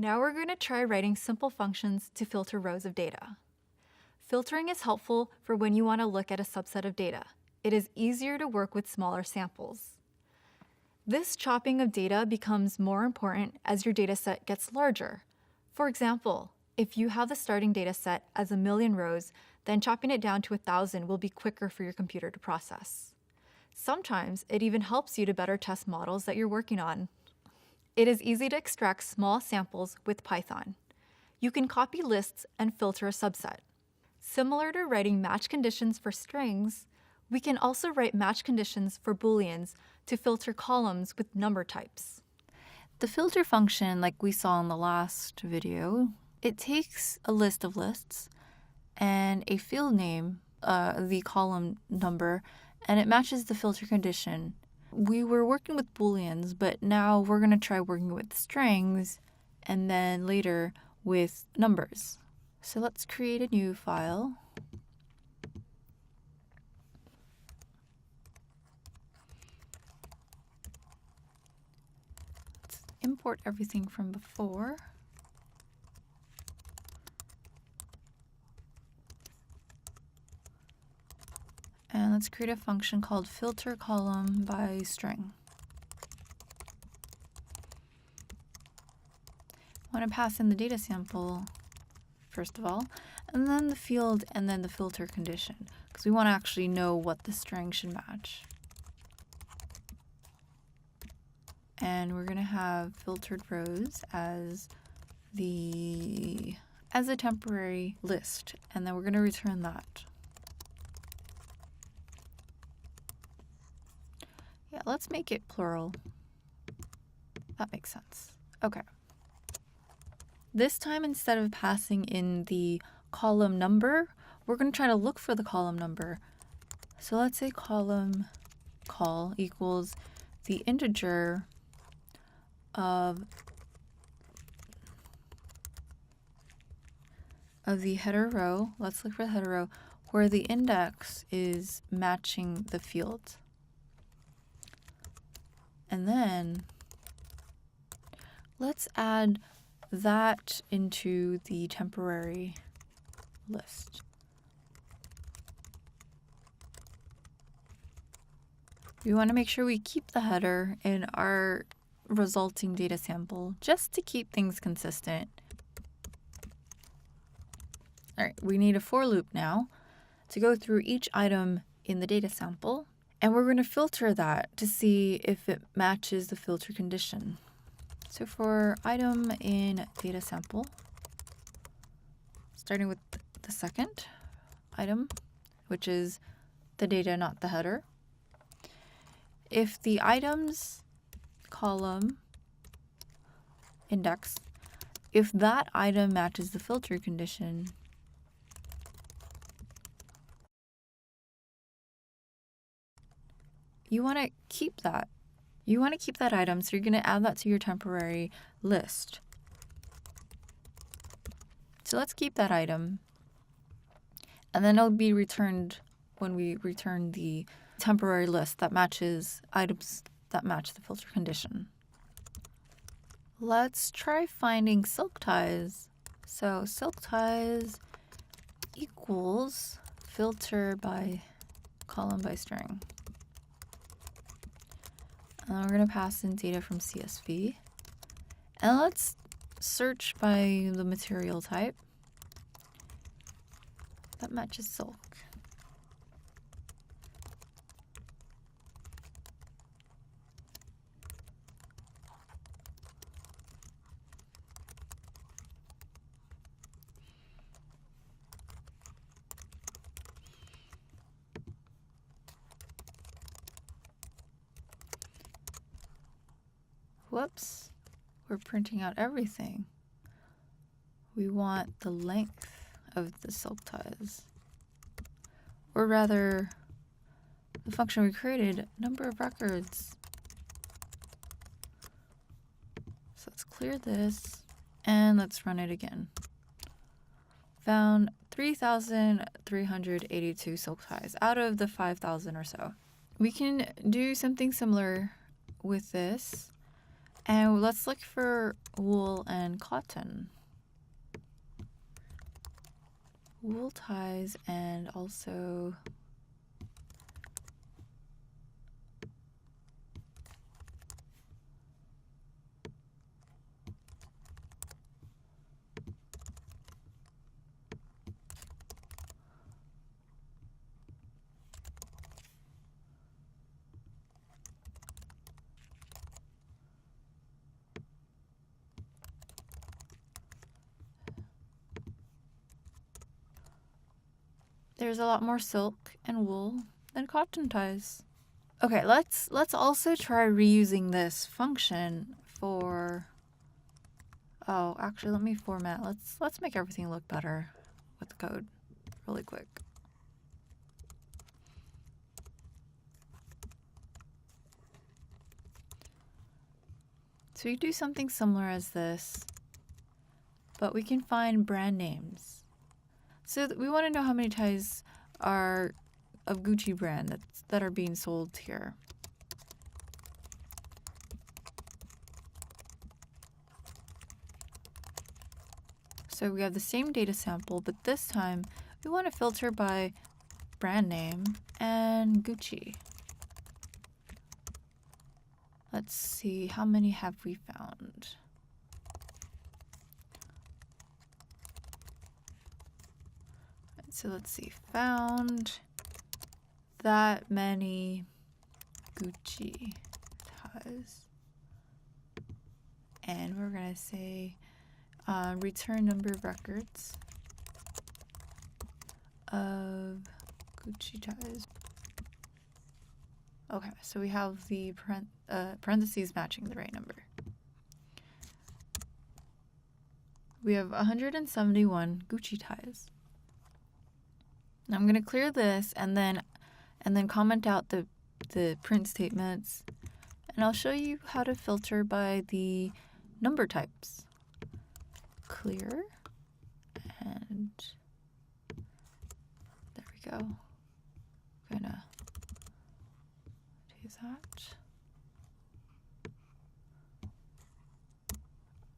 Now we're going to try writing simple functions to filter rows of data. Filtering is helpful for when you want to look at a subset of data. It is easier to work with smaller samples. This chopping of data becomes more important as your dataset gets larger. For example, if you have the starting dataset as 1,000,000 rows, then chopping it down to 1,000 will be quicker for your computer to process. Sometimes it even helps you to better test models that you're working on. It is easy to extract small samples with Python. You can copy lists and filter a subset. Similar to writing match conditions for strings, we can also write match conditions for Booleans to filter columns with number types. The filter function, like we saw in the last video, it takes a list of lists and a field name, the column number, and it matches the filter condition. We were working with Booleans, but now we're going to try working with strings and then later with numbers. So let's create a new file. Let's import everything from before. And let's create a function called filter column by string. I want to pass in the data sample first of all, and then the field, and then the filter condition, because we want to actually know what the string should match. And we're going to have filtered rows as a temporary list, and then we're going to return that. Yeah, let's make it plural. That makes sense. Okay. This time, instead of passing in the column number, we're going to try to look for the column number. So let's say column call equals the integer of the header row. Let's look for the header row where the index is matching the field. And then let's add that into the temporary list. We want to make sure we keep the header in our resulting data sample just to keep things consistent. All right, we need a for loop now to go through each item in the data sample, and we're going to filter that to see if it matches the filter condition. So for item in data sample, starting with the second item, which is the data, not the header, if the items column index, if that item matches the filter condition, you want to keep that. You want to keep that item, so you're going to add that to your temporary list. So let's keep that item, and then it'll be returned when we return the temporary list that matches items that match the filter condition. Let's try finding silk ties. So silk ties equals filter by column by string. And we're going to pass in data from CSV. And let's search by the material type that matches silk. Whoops, we're printing out everything. We want the length of the silk ties. Or rather, the function we created, number of records. So let's clear this, and let's run it again. Found 3,382 silk ties out of the 5,000 or so. We can do something similar with this. And let's look for wool and cotton. Wool ties and also there's a lot more silk and wool than cotton ties. Okay, let's also try reusing this function for, oh, actually let me format. Let's make everything look better with the code really quick. So we do something similar as this, but we can find brand names. So we want to know how many ties are of Gucci brand that are being sold here. So we have the same data sample, but this time we want to filter by brand name and Gucci. Let's see, how many have we found? So let's see, found that many Gucci ties. And we're going to say return number of records of Gucci ties. Okay, so we have the parentheses matching the right number. We have 171 Gucci ties. Now I'm going to clear this and then comment out the print statements, and I'll show you how to filter by the number types. Clear, and there we go. I'm gonna do that.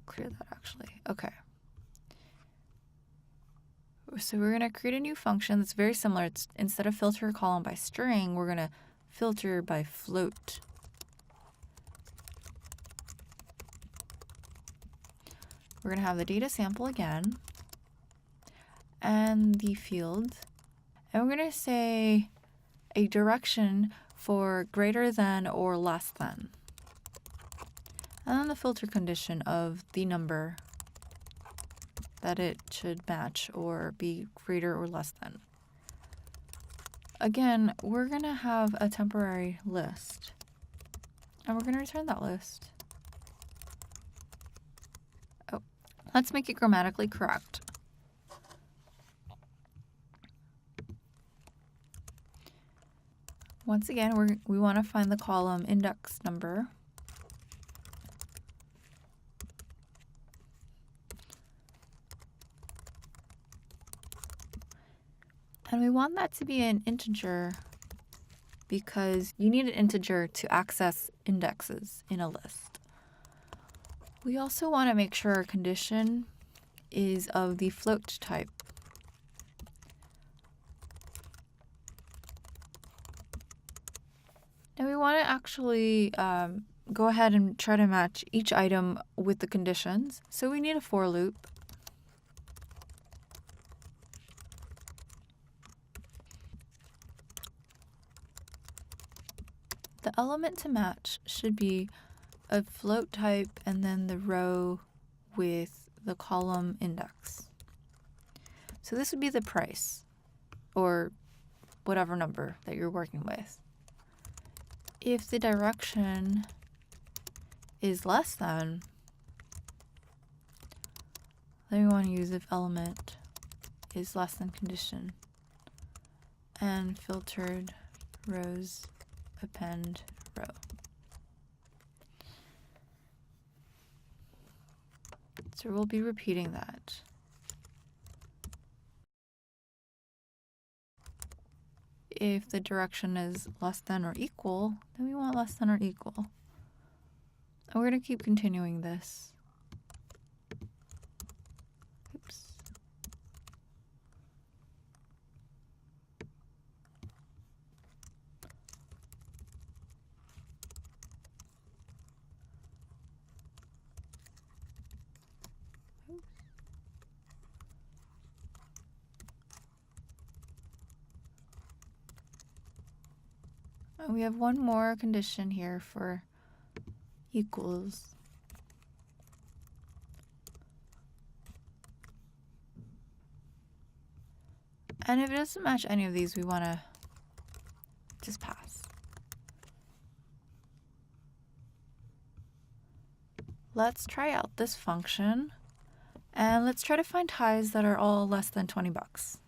Clear that actually. Okay. So we're gonna create a new function that's very similar. It's instead of filter a column by string, we're gonna filter by float. We're going to have the data sample again and the field. And we're going to say a direction for greater than or less than. And then the filter condition of the number that it should match or be greater or less than. Again, we're going to have a temporary list. And we're going to return that list. Let's make it grammatically correct. Once again, we want to find the column index number. And we want that to be an integer because you need an integer to access indexes in a list. We also want to make sure our condition is of the float type. Now we want to actually go ahead and try to match each item with the conditions. So we need a for loop. The element to match should be a float type and then the row with the column index. So this would be the price or whatever number that you're working with. If the direction is less than, then we want to use if element is less than condition and filtered rows append row. So we'll be repeating that. If the direction is less than or equal, then we want less than or equal. And we're going to keep continuing this. Oops. And we have one more condition here for equals. And if it doesn't match any of these, we want to just pass. Let's try out this function, and let's try to find ties that are all less than 20 bucks.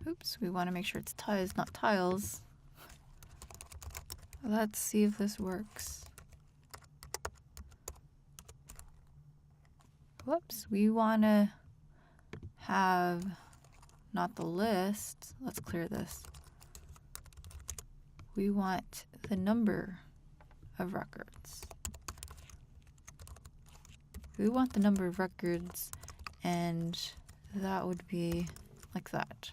Oops, we want to make sure it's ties, not tiles. Let's see if this works. Whoops, we want to have not the list. Let's clear this. We want the number of records. We want the number of records, and that would be like that.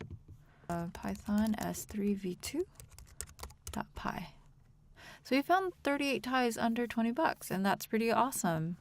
Python S3 V2.py. So we found 38 ties under 20 bucks, and that's pretty awesome.